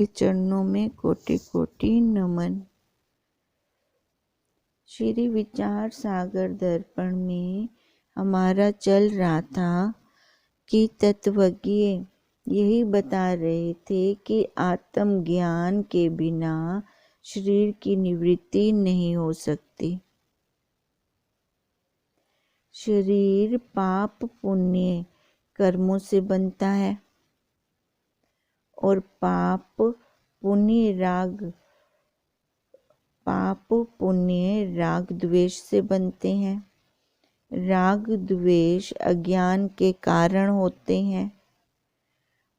के चरणों में कोटि कोटि नमन। श्री विचार सागर दर्पण में हमारा चल रहा था कि तत्वज्ञ यही बता रहे थे कि आत्मज्ञान के बिना शरीर की निवृत्ति नहीं हो सकती। शरीर पाप पुण्य कर्मों से बनता है और पाप पुण्य राग द्वेष से बनते हैं। राग द्वेष अज्ञान के कारण होते हैं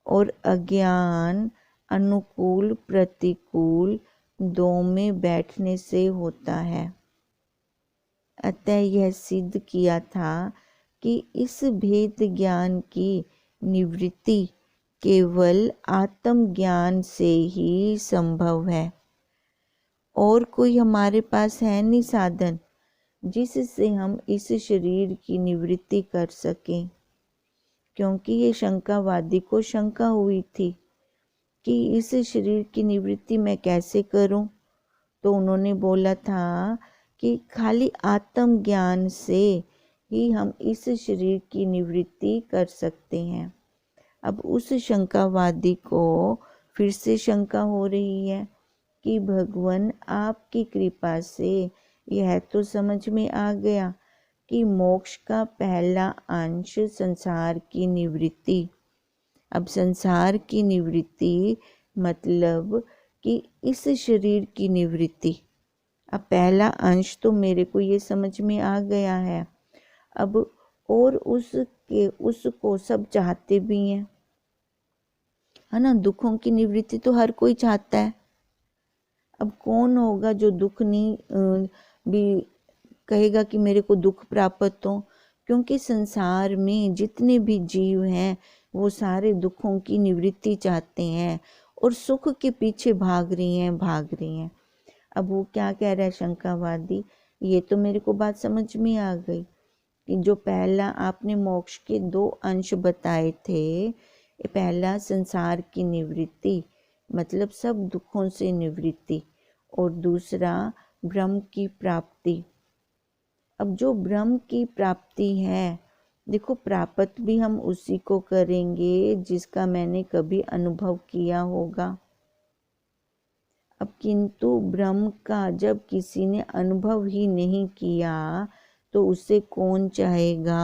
और अज्ञान अनुकूल प्रतिकूल दो में बैठने से होता है। अतः यह सिद्ध किया था कि इस भेद ज्ञान की निवृत्ति केवल आत्मज्ञान से ही संभव है और कोई हमारे पास है नहीं साधन जिससे हम इस शरीर की निवृत्ति कर सकें। क्योंकि ये शंकावादी को शंका हुई थी कि इस शरीर की निवृत्ति मैं कैसे करूं, तो उन्होंने बोला था कि खाली आत्मज्ञान से ही हम इस शरीर की निवृत्ति कर सकते हैं। अब उस शंकावादी को फिर से शंका हो रही है कि भगवान आपकी कृपा से यह तो समझ में आ गया कि मोक्ष का पहला अंश संसार की निवृत्ति। अब संसार की निवृत्ति मतलब कि इस शरीर की निवृत्ति। अब पहला अंश तो मेरे को ये समझ में आ गया है। अब और उसको सब चाहते भी हैं, है ना। दुखों की निवृत्ति तो हर कोई चाहता है। अब कौन होगा जो दुख नहीं भी कहेगा कि मेरे को दुख प्राप्त हो। क्योंकि संसार में जितने भी जीव हैं वो सारे दुखों की निवृत्ति चाहते हैं और सुख के पीछे भाग रही हैं। अब वो क्या कह रहा है शंकावादी, ये तो मेरे को बात समझ में आ गई कि जो पहला आपने मोक्ष के दो अंश बताए थे, पहला संसार की निवृत्ति मतलब सब दुखों से निवृत्ति और दूसरा ब्रह्म की प्राप्ति। अब जो ब्रह्म की प्राप्ति है, देखो प्राप्त भी हम उसी को करेंगे जिसका मैंने कभी अनुभव किया होगा। अब किंतु ब्रह्म का जब किसी ने अनुभव ही नहीं किया तो उसे कौन चाहेगा।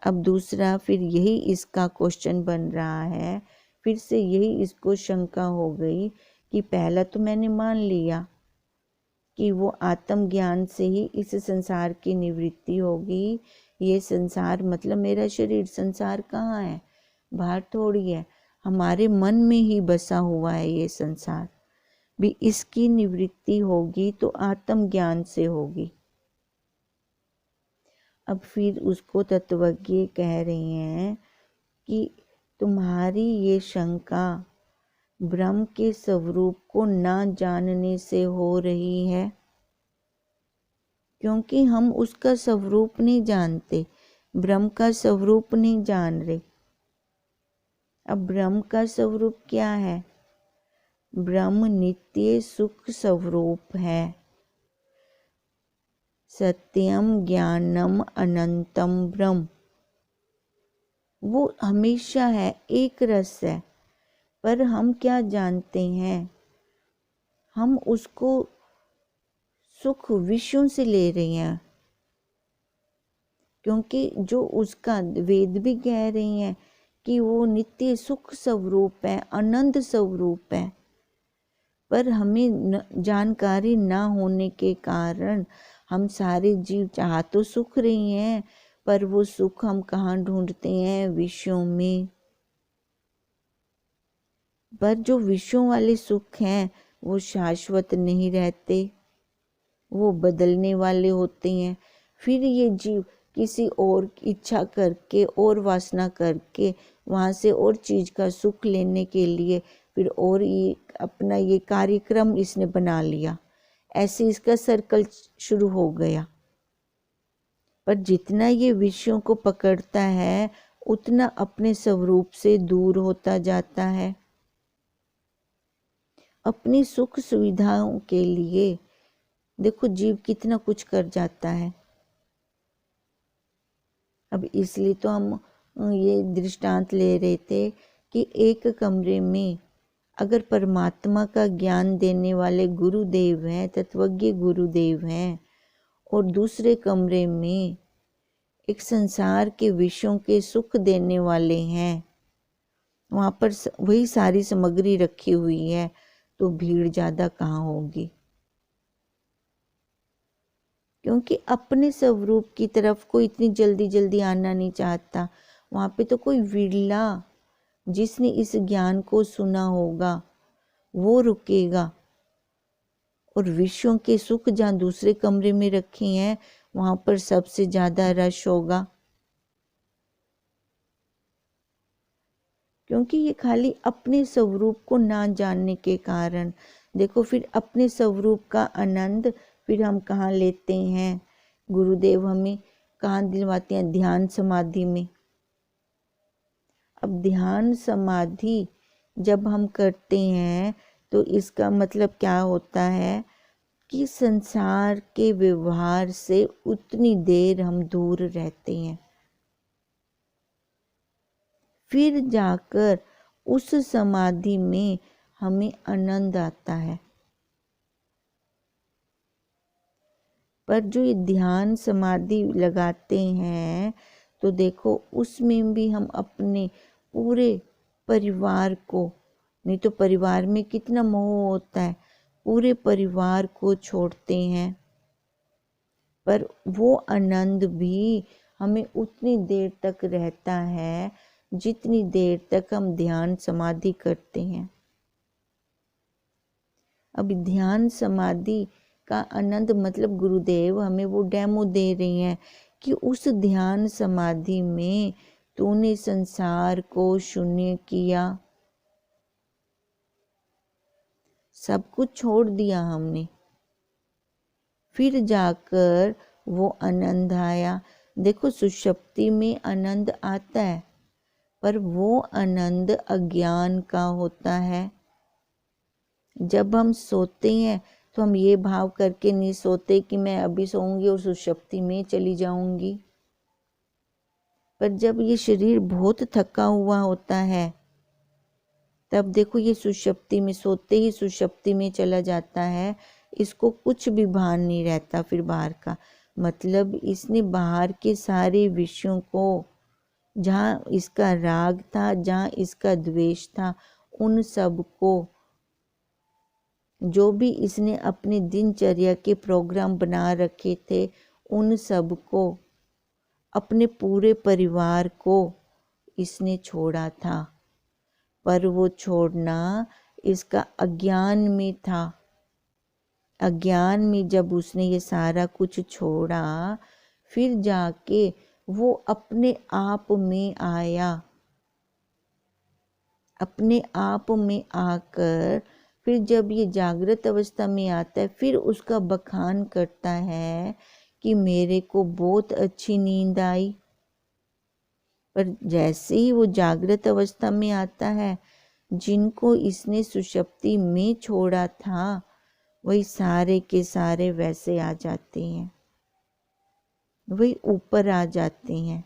अब दूसरा फिर यही इसका क्वेश्चन बन रहा है, फिर से यही इसको शंका हो गई कि पहला तो मैंने मान लिया कि वो आत्मज्ञान से ही इस संसार की निवृत्ति होगी। ये संसार मतलब मेरा शरीर, संसार कहाँ है, बाहर थोड़ी है, हमारे मन में ही बसा हुआ है ये संसार भी। इसकी निवृत्ति होगी तो आत्मज्ञान से होगी। अब फिर उसको तत्वज्ञ कह रहे हैं कि तुम्हारी ये शंका ब्रह्म के स्वरूप को ना जानने से हो रही है, क्योंकि हम उसका स्वरूप नहीं जानते, ब्रह्म का स्वरूप नहीं जान रहे। अब ब्रह्म का स्वरूप क्या है? ब्रह्म नित्य सुख स्वरूप है। सत्यम ज्ञानम अनंतम ब्रह्म, वो हमेशा है, एक रस है। पर हम क्या जानते हैं, हम उसको सुख विषयों से ले रहे हैं। क्योंकि जो उसका वेद भी कह रही हैं कि वो नित्य सुख स्वरूप है, अनंत स्वरूप है। पर हमें जानकारी ना होने के कारण हम सारे जीव चाह तो सुख रही हैं, पर वो सुख हम कहाँ ढूंढते हैं? विषयों में। पर जो विषयों वाले सुख हैं वो शाश्वत नहीं रहते, वो बदलने वाले होते हैं। फिर ये जीव किसी और इच्छा करके और वासना करके वहाँ से और चीज़ का सुख लेने के लिए फिर और ये अपना ये कार्यक्रम इसने बना लिया, ऐसे इसका सर्कल शुरू हो गया। पर जितना ये विषयों को पकड़ता है उतना अपने स्वरूप से दूर होता जाता है। अपनी सुख सुविधाओं के लिए देखो जीव कितना कुछ कर जाता है। अब इसलिए तो हम ये दृष्टांत ले रहे थे कि एक कमरे में अगर परमात्मा का ज्ञान देने वाले गुरुदेव हैं, तत्वज्ञ गुरुदेव हैं, और दूसरे कमरे में एक संसार के विषयों के सुख देने वाले हैं, वहाँ पर वही सारी सामग्री रखी हुई है, तो भीड़ ज़्यादा कहाँ होगी? क्योंकि अपने स्वरूप की तरफ कोई इतनी जल्दी जल्दी आना नहीं चाहता। वहाँ पे तो कोई विरला जिसने इस ज्ञान को सुना होगा वो रुकेगा, और विषयों के सुख जहाँ दूसरे कमरे में रखे हैं वहाँ पर सबसे ज़्यादा रश होगा। क्योंकि ये खाली अपने स्वरूप को ना जानने के कारण। देखो फिर अपने स्वरूप का आनंद फिर हम कहाँ लेते हैं? गुरुदेव हमें कहाँ दिलवाते हैं? ध्यान समाधि में। अब ध्यान समाधि जब हम करते हैं तो इसका मतलब क्या होता है कि संसार के व्यवहार से उतनी देर हम दूर रहते हैं, फिर जाकर उस समाधि में हमें आनंद आता है। पर जो ये ध्यान समाधि लगाते हैं तो देखो उसमें भी हम अपने पूरे परिवार को, नहीं तो परिवार में कितना मोह होता है, पूरे परिवार को छोड़ते हैं, पर वो आनंद भी हमें उतनी देर तक रहता है जितनी देर तक हम ध्यान समाधि करते हैं। अब ध्यान समाधि का आनंद मतलब गुरुदेव हमें वो डेमो दे रही हैं कि उस ध्यान समाधि में तूने संसार को शून्य किया, सब कुछ छोड़ दिया हमने, फिर जाकर वो आनंद आया। देखो सुषुप्ति में आनंद आता है, पर वो आनंद अज्ञान का होता है। जब हम सोते हैं तो हम ये भाव करके नहीं सोते कि मैं अभी सोऊंगी और सुषुप्ति में चली जाऊंगी। पर जब ये शरीर बहुत थका हुआ होता है तब देखो ये सुषुप्ति में, सोते ही सुषुप्ति में चला जाता है, इसको कुछ भी भान नहीं रहता फिर बाहर का। मतलब इसने बाहर के सारे विषयों को, जहाँ इसका राग था, जहाँ इसका द्वेष था, उन सब को, जो भी इसने अपने दिनचर्या के प्रोग्राम बना रखे थे, उन सब को, अपने पूरे परिवार को इसने छोड़ा था। पर वो छोड़ना इसका अज्ञान में था। अज्ञान में जब उसने ये सारा कुछ छोड़ा, फिर जाके वो अपने आप में आया। अपने आप में आकर फिर जब ये जागृत अवस्था में आता है, फिर उसका बखान करता है कि मेरे को बहुत अच्छी नींद आई। पर जैसे ही वो जागृत अवस्था में आता है, जिनको इसने सुषुप्ति में छोड़ा था, वही सारे के सारे वैसे आ जाते हैं, वही ऊपर आ जाते हैं।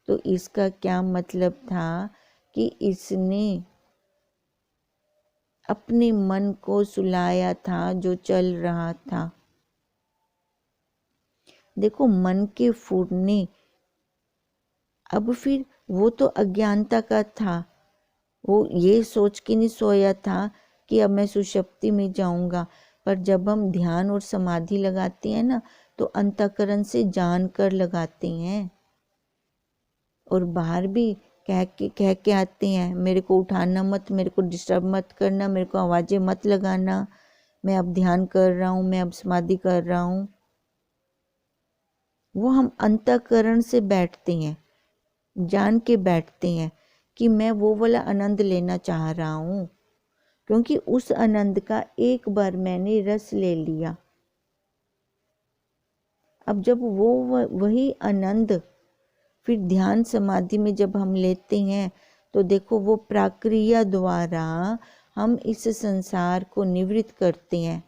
तो इसका क्या मतलब था कि इसने अपने मन को सुलाया था जो चल रहा था। देखो मन के फूटने, अब फिर वो तो अज्ञानता का था, वो ये सोच के नहीं सोया था कि अब मैं सुषुप्ति में जाऊंगा। पर जब हम ध्यान और समाधि लगाते हैं ना, तो अंतःकरण से जान कर लगाते हैं, और बाहर भी कह के आते हैं, मेरे को उठाना मत, मेरे को डिस्टर्ब मत करना, मेरे को आवाज़ें मत लगाना, मैं अब ध्यान कर रहा हूँ, मैं अब समाधि कर रहा हूँ। वो हम अंतःकरण से बैठते हैं, जान के बैठते हैं कि मैं वो वाला आनंद लेना चाह रहा हूँ, क्योंकि उस आनंद का एक बार मैंने रस ले लिया। अब जब वो वही आनंद फिर ध्यान समाधि में जब हम लेते हैं, तो देखो वो प्रक्रिया द्वारा हम इस संसार को निवृत्त करते हैं।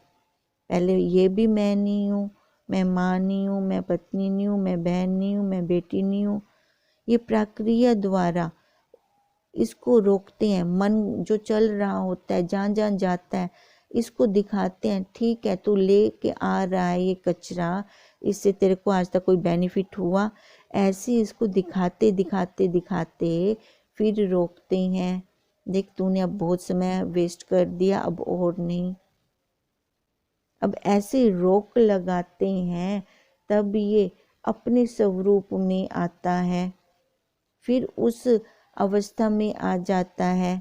पहले ये भी मैं नहीं हूँ, मैं माँ नहीं हूँ, मैं पत्नी नहीं हूँ, मैं बहन नहीं हूँ, मैं बेटी नहीं हूँ। ये प्रक्रिया द्वारा इसको रोकते हैं। मन जो चल रहा होता है, जहाँ जहाँ जाता है, इसको दिखाते हैं, ठीक है तू ले के आ रहा है ये कचरा, इससे तेरे को आज तक कोई बेनिफिट हुआ? ऐसे इसको दिखाते दिखाते दिखाते फिर रोकते हैं। देख तूने अब बहुत समय वेस्ट कर दिया, अब और नहीं। अब ऐसे रोक लगाते हैं, तब ये अपने स्वरूप में आता है, फिर उस अवस्था में आ जाता है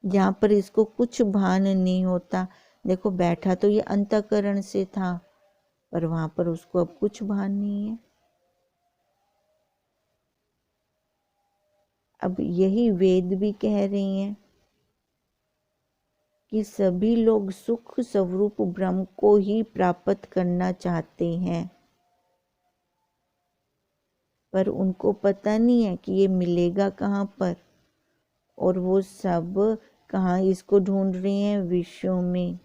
जहाँ पर इसको कुछ भान नहीं होता। देखो बैठा तो ये अंतःकरण से था, पर वहाँ पर उसको अब कुछ भान नहीं है। अब यही वेद भी कह रही हैं कि सभी लोग सुख स्वरूप ब्रह्म को ही प्राप्त करना चाहते हैं, पर उनको पता नहीं है कि ये मिलेगा कहाँ पर, और वो सब कहाँ इसको ढूंढ रहे हैं? विश्व में।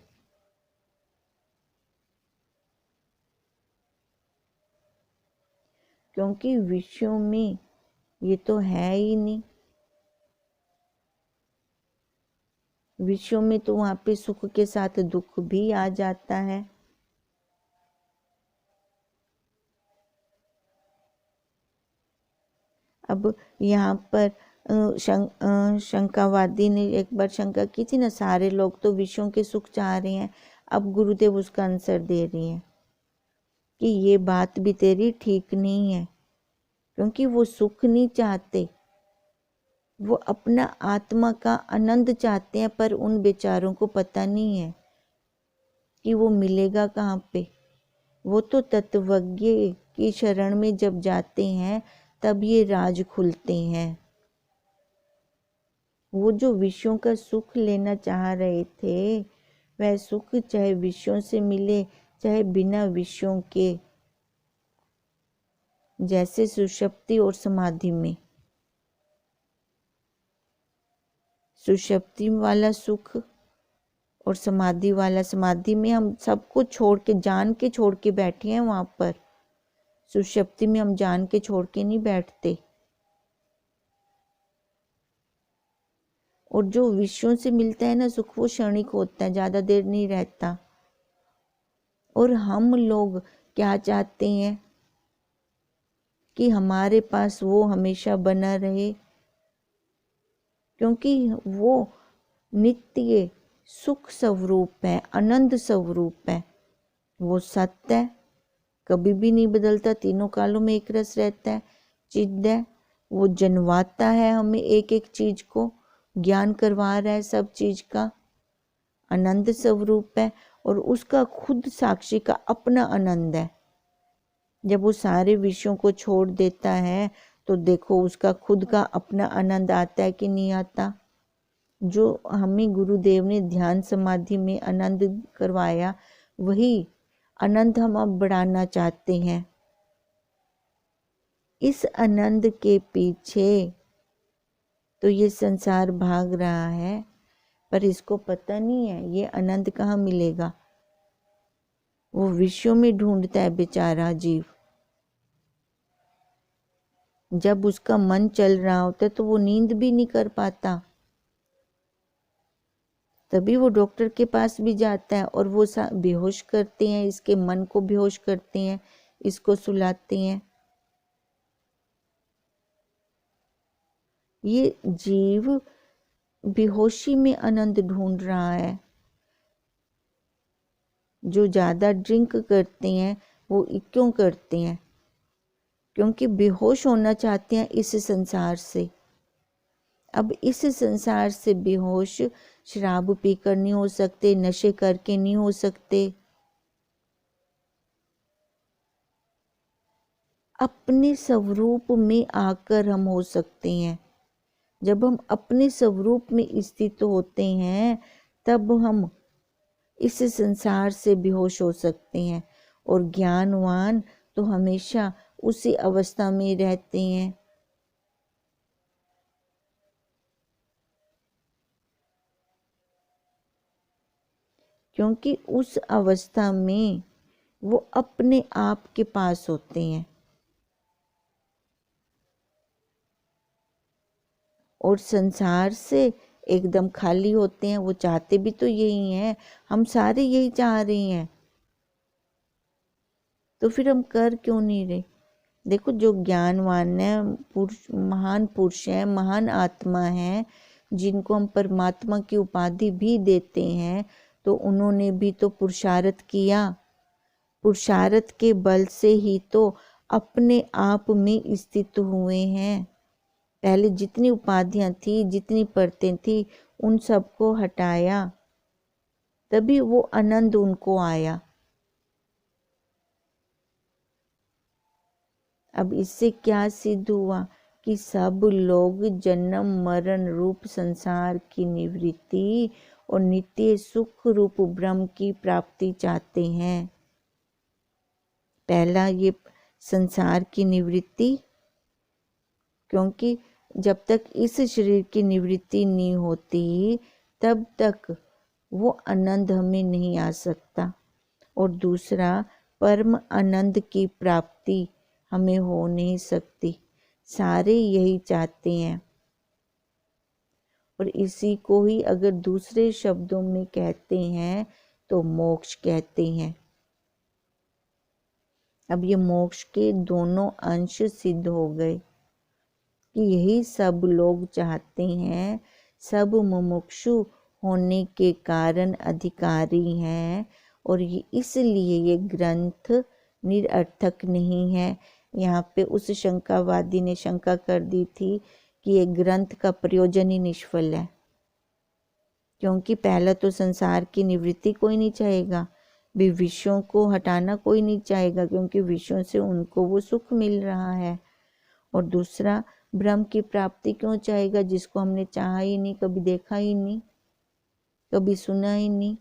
क्योंकि विश्व में ये तो है ही नहीं। विश्व में तो वहाँ पे सुख के साथ दुख भी आ जाता है। अब यहाँ पर शंकावादी ने एक बार शंका की थी ना, सारे लोग तो विश्व के सुख चाह रहे हैं। अब गुरुदेव उसका आंसर दे रही हैं कि ये बात भी तेरी ठीक नहीं है, क्योंकि वो सुख नहीं चाहते, वो अपना आत्मा का आनंद चाहते हैं, पर उन बेचारों को पता नहीं है कि वो मिलेगा कहाँ पे। वो तो तत्वज्ञ की शरण में जब जाते हैं तब ये राज खुलते हैं। वो जो विषयों का सुख लेना चाह रहे थे, वह सुख चाहे विषयों से मिले चाहे बिना विषयों के, जैसे सुषुप्ति और समाधि में। सुषुप्ति वाला सुख और समाधि वाला, समाधि में हम सबको छोड़ के, जान के छोड़ के बैठे हैं वहाँ पर। सुषुप्ति में हम जान के छोड़ के नहीं बैठते। और जो विषयों से मिलता है ना सुख, वो क्षणिक होता है, ज़्यादा देर नहीं रहता। और हम लोग क्या चाहते हैं कि हमारे पास वो हमेशा बना रहे, क्योंकि वो नित्य सुख स्वरूप है, आनंद स्वरूप है, वो सत्य है, कभी भी नहीं बदलता, तीनों कालों में एक रस रहता है, चिद है, वो जन्माता है हमें एक एक चीज को, ज्ञान करवा रहा है सब चीज का, आनंद स्वरूप है, और उसका खुद साक्षी का अपना आनंद है। जब वो सारे विषयों को छोड़ देता है तो देखो उसका खुद का अपना आनंद आता है कि नहीं आता। जो हमें गुरुदेव ने ध्यान समाधि में आनंद करवाया, वही आनंद हम अब बढ़ाना चाहते हैं। इस आनंद के पीछे तो ये संसार भाग रहा है, पर इसको पता नहीं है ये आनंद कहाँ मिलेगा। वो विश्व में ढूंढता है बेचारा जीव। जब उसका मन चल रहा होता है तो वो नींद भी नहीं कर पाता, तभी वो डॉक्टर के पास भी जाता है, और वो बेहोश करते हैं, इसके मन को बेहोश करते हैं, इसको सुलाते हैं। ये जीव बेहोशी में आनंद ढूंढ रहा है। जो ज़्यादा ड्रिंक करते हैं वो क्यों करते हैं? क्योंकि बेहोश होना चाहते हैं इस संसार से। अब इस संसार से बेहोश शराब पीकर नहीं हो सकते, नशे करके नहीं हो सकते, अपने स्वरूप में आकर हम हो सकते हैं। जब हम अपने स्वरूप में स्थित होते हैं तब हम इस संसार से बेहोश हो सकते हैं, और ज्ञानवान तो हमेशा उसी अवस्था में रहते हैं। क्योंकि उस अवस्था में वो अपने आप के पास होते हैं और संसार से एकदम खाली होते हैं। वो चाहते भी तो यही हैं, हम सारे यही चाह रहे हैं, तो फिर हम कर क्यों नहीं रहे। देखो जो ज्ञानवान है, महान पुरुष है, महान आत्मा है, जिनको हम परमात्मा की उपाधि भी देते हैं, तो उन्होंने भी तो पुरुषार्थ किया। पुरुषार्थ के बल से ही तो अपने आप में स्थित हुए हैं। पहले जितनी उपाधियां थी, जितनी परतें थी, उन सबको हटाया, तभी वो आनंद उनको आया। अब इससे क्या सिद्ध हुआ कि सब लोग जन्म मरण रूप संसार की निवृत्ति और नित्य सुख रूप ब्रह्म की प्राप्ति चाहते हैं। पहला ये संसार की निवृत्ति, क्योंकि जब तक इस शरीर की निवृत्ति नहीं होती तब तक वो आनंद हमें नहीं आ सकता। और दूसरा, परम आनंद की प्राप्ति हमें हो नहीं सकती। सारे यही चाहते हैं और इसी को ही अगर दूसरे शब्दों में कहते हैं तो मोक्ष कहते हैं। अब ये मोक्ष के दोनों अंश सिद्ध हो गए कि यही सब लोग चाहते हैं। सब मुमुक्षु होने के कारण अधिकारी हैं और ये इसलिए ये ग्रंथ निरर्थक नहीं है। यहाँ पे उस शंकावादी ने शंका कर दी थी कि ये ग्रंथ का प्रयोजन ही निष्फल है, क्योंकि पहला तो संसार की निवृत्ति कोई नहीं चाहेगा, भी विषयों को हटाना कोई नहीं चाहेगा, क्योंकि विषयों से उनको वो सुख मिल रहा है। और दूसरा, ब्रह्म की प्राप्ति क्यों चाहेगा जिसको हमने चाहा ही नहीं, कभी देखा ही नहीं, कभी सुना ही नहीं,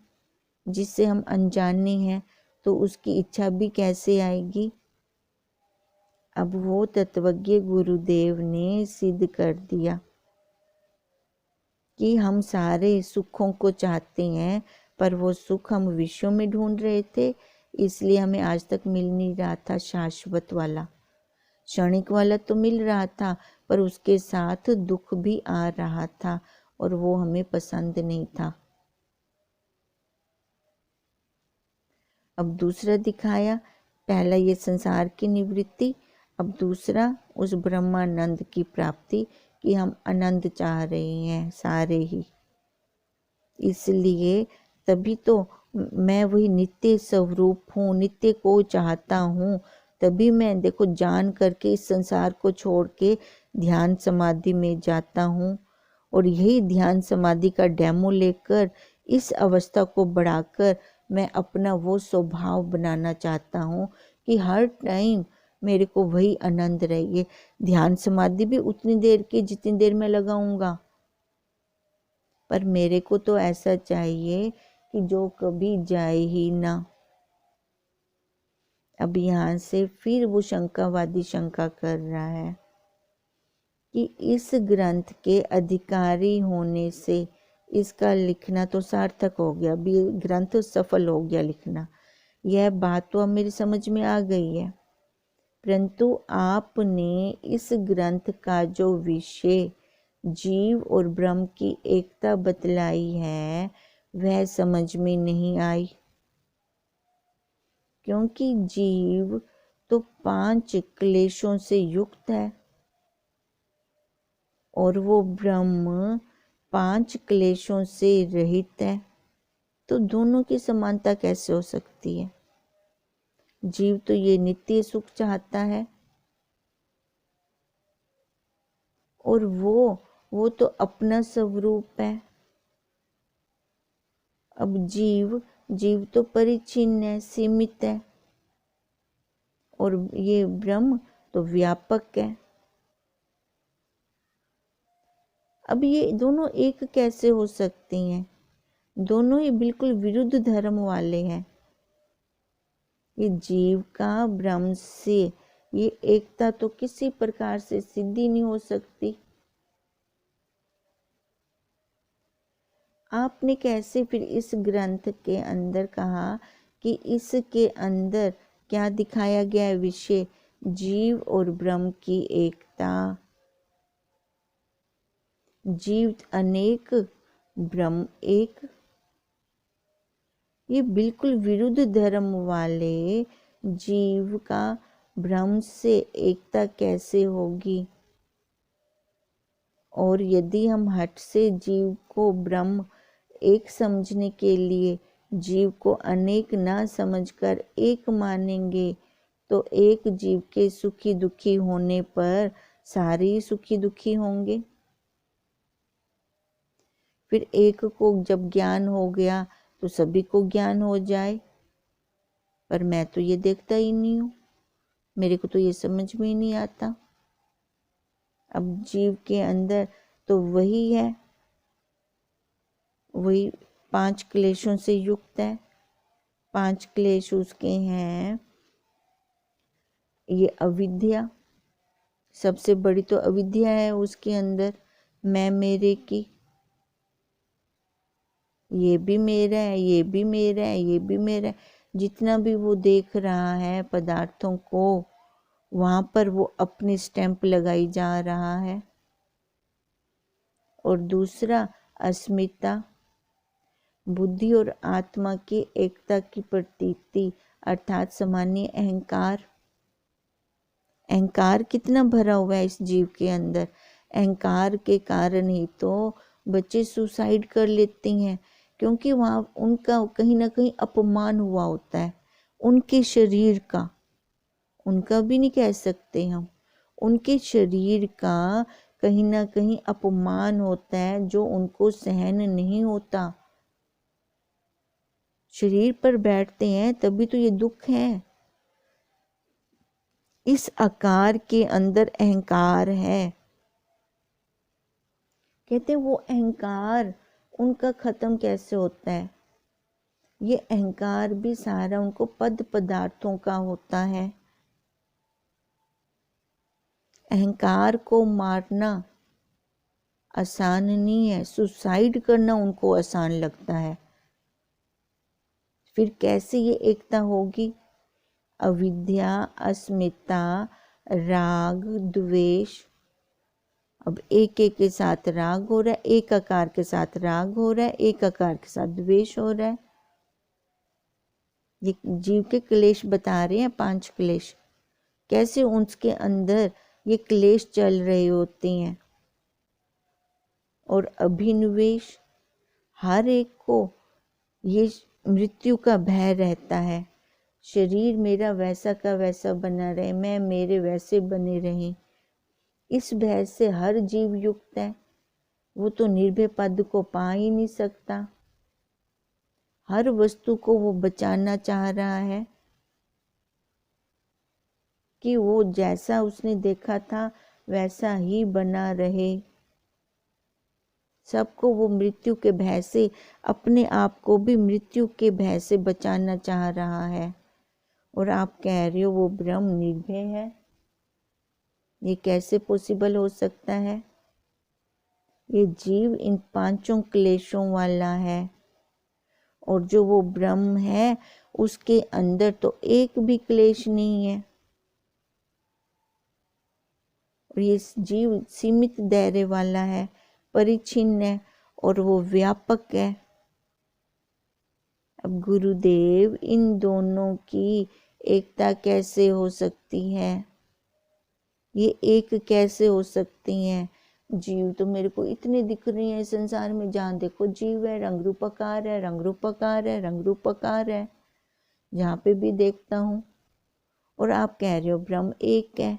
जिससे हम अनजाने हैं, तो उसकी इच्छा भी कैसे आएगी। अब वो तत्वज्ञ गुरुदेव ने सिद्ध कर दिया कि हम सारे सुखों को चाहते हैं, पर वो सुख हम विषयों में ढूंढ रहे थे, इसलिए हमें आज तक मिल नहीं रहा था शाश्वत वाला। क्षणिक वाला तो मिल रहा था, पर उसके साथ दुख भी आ रहा था और वो हमें पसंद नहीं था। अब दूसरा दिखाया, पहला ये संसार की निवृत्ति, अब दूसरा उस ब्रह्मानंद की प्राप्ति कि हम आनंद चाह रहे हैं सारे ही। इसलिए तभी तो मैं वही नित्य स्वरूप हूँ, नित्य को चाहता हूँ, तभी मैं देखो जान करके इस संसार को छोड़ के ध्यान समाधि में जाता हूँ और यही ध्यान समाधि का डेमो लेकर इस अवस्था को बढ़ाकर मैं अपना वो स्वभाव बनाना चाहता हूँ कि हर टाइम मेरे को वही आनंद रहे। ध्यान समाधि भी उतनी देर की जितनी देर मैं लगाऊंगा, पर मेरे को तो ऐसा चाहिए कि जो कभी जाए ही ना। अब यहाँ से फिर वो शंकावादी शंका कर रहा है कि इस ग्रंथ के अधिकारी होने से इसका लिखना तो सार्थक हो गया, अभी ग्रंथ सफल हो गया लिखना। यह बात तो अब मेरी समझ में आ गई है, परंतु आपने इस ग्रंथ का जो विषय जीव और ब्रह्म की एकता बतलाई है वह समझ में नहीं आई, क्योंकि जीव तो 5 क्लेशों से युक्त है और वो ब्रह्म 5 क्लेशों से रहित है, तो दोनों की समानता कैसे हो सकती है। जीव तो ये नित्य सुख चाहता है और वो तो अपना स्वरूप है। अब जीव तो परिच्छिन्न है, सीमित है, और ये ब्रह्म तो व्यापक है। अब ये दोनों एक कैसे हो सकती हैं, दोनों ही बिल्कुल विरुद्ध धर्म वाले हैं। ये जीव का ब्रह्म से ये एकता तो किसी प्रकार से सिद्धि नहीं हो सकती। आपने कैसे फिर इस ग्रंथ के अंदर कहा कि इसके अंदर क्या दिखाया गया है विषय? जीव और ब्रह्म की एकता। जीव अनेक, ब्रह्म एक। ये बिल्कुल विरुद्ध धर्म वाले जीव का ब्रह्म से एकता कैसे होगी? और यदि हम हठ से जीव को ब्रह्म एक समझने के लिए जीव को अनेक ना समझकर एक मानेंगे, तो एक जीव के सुखी दुखी होने पर सारे सुखी दुखी होंगे। फिर एक को जब ज्ञान हो गया तो सभी को ज्ञान हो जाए, पर मैं तो ये देखता ही नहीं हूँ, मेरे को तो ये समझ में ही नहीं आता। अब जीव के अंदर तो वही है, वही 5 क्लेशों से युक्त है। 5 क्लेश उसके हैं। ये अविद्या, सबसे बड़ी तो अविद्या है उसके अंदर, मैं मेरे की। ये भी मेरा है, ये भी मेरा है, ये भी मेरा है। जितना भी वो देख रहा है पदार्थों को, वहाँ पर वो अपनी स्टैंप लगाई जा रहा है। और दूसरा अस्मिता, बुद्धि और आत्मा की एकता की प्रतीति, अर्थात सामान्य अहंकार। अहंकार कितना भरा हुआ है इस जीव के अंदर। अहंकार के कारण ही तो बच्चे सुसाइड कर लेते हैं, क्योंकि वहाँ उनका कहीं ना कहीं अपमान हुआ होता है उनके शरीर का। उनका भी नहीं कह सकते हम, उनके शरीर का कहीं ना कहीं अपमान होता है जो उनको सहन नहीं होता। शरीर पर बैठते हैं तभी तो ये दुख है। इस आकार के अंदर अहंकार है। कहते हैं वो अहंकार उनका खत्म कैसे होता है? ये अहंकार भी सारा उनको पद पदार्थों का होता है। अहंकार को मारना आसान नहीं है, सुसाइड करना उनको आसान लगता है। फिर कैसे ये एकता होगी? अविद्या, अस्मिता, राग, द्वेष। अब एक एक के साथ राग हो रहा है, एक आकार के साथ राग हो रहा है, एक आकार के साथ द्वेष हो रहा है। ये जीव के क्लेश बता रहे हैं, 5 क्लेश, कैसे उसके अंदर ये क्लेश चल रहे होते हैं। और अभिनिवेश, हर एक को ये मृत्यु का भय रहता है। शरीर मेरा वैसा का वैसा बना रहे, मैं मेरे वैसे बने रहे, इस भय से हर जीव युक्त है। वो तो निर्भय पद को पा ही नहीं सकता। हर वस्तु को वो बचाना चाह रहा है कि वो जैसा उसने देखा था वैसा ही बना रहे। सबको वो मृत्यु के भय से, अपने आप को भी मृत्यु के भय से बचाना चाह रहा है। और आप कह रहे हो वो ब्रह्म निर्भय है? ये कैसे पॉसिबल हो सकता है? ये जीव इन 5 क्लेशों वाला है, और जो वो ब्रह्म है उसके अंदर तो एक भी क्लेश नहीं है। और ये जीव सीमित दायरे वाला है, परिच्छिन्न है, और वो व्यापक है। अब गुरुदेव, इन दोनों की एकता कैसे हो सकती है? ये एक कैसे हो सकती हैं? जीव तो मेरे को इतने दिख रहे हैं संसार में, जहाँ देखो जीव है, रंग रूपकार है, रंग रूपकार है, रंग रूपकार है, जहाँ पे भी देखता हूँ। और आप कह रहे हो ब्रह्म एक है।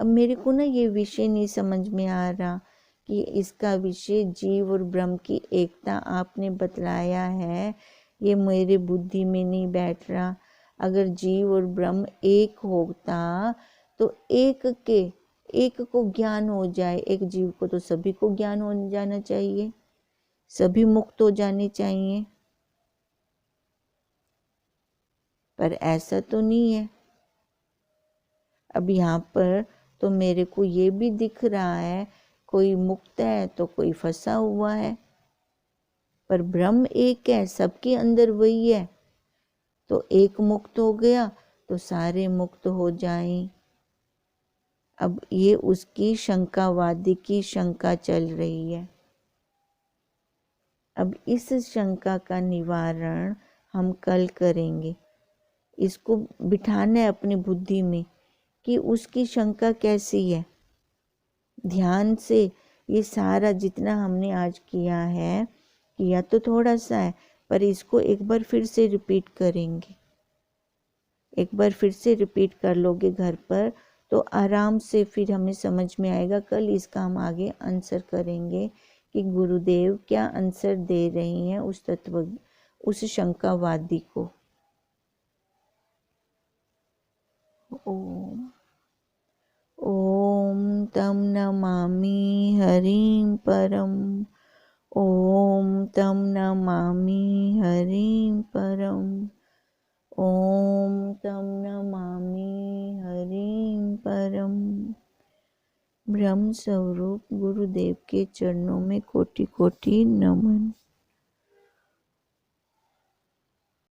अब मेरे को ना ये विषय नहीं समझ में आ रहा कि इसका विषय जीव और ब्रह्म की एकता आपने बतलाया है, ये मेरे बुद्धि में नहीं बैठ रहा। अगर जीव और ब्रह्म एक होता तो एक को ज्ञान हो जाए, एक जीव को तो सभी को ज्ञान हो जाना चाहिए, सभी मुक्त हो जाने चाहिए, पर ऐसा तो नहीं है। अब यहाँ पर तो मेरे को ये भी दिख रहा है कोई मुक्त है तो कोई फंसा हुआ है, पर ब्रह्म एक है, सबके अंदर वही है। तो एक मुक्त हो गया तो सारे मुक्त हो जाएं। अब ये उसकी शंकावादी की शंका चल रही है। अब इस शंका का निवारण हम कल करेंगे। इसको बिठाना है अपनी बुद्धि में कि उसकी शंका कैसी है। ध्यान से ये सारा जितना हमने आज किया तो थोड़ा सा है, पर इसको एक बार फिर से रिपीट करेंगे। एक बार फिर से रिपीट कर लोगे घर पर तो आराम से फिर हमें समझ में आएगा। कल इसका हम आगे आंसर करेंगे कि गुरुदेव क्या आंसर दे रहे हैं उस शंकावादी को। ओम ओम तम नमामि हरिं परम। ओम तम नमामि हरिं परम। ओम तम नमामि हरिं परम। ब्रह्म स्वरूप गुरुदेव के चरणों में कोटि कोटि नमन।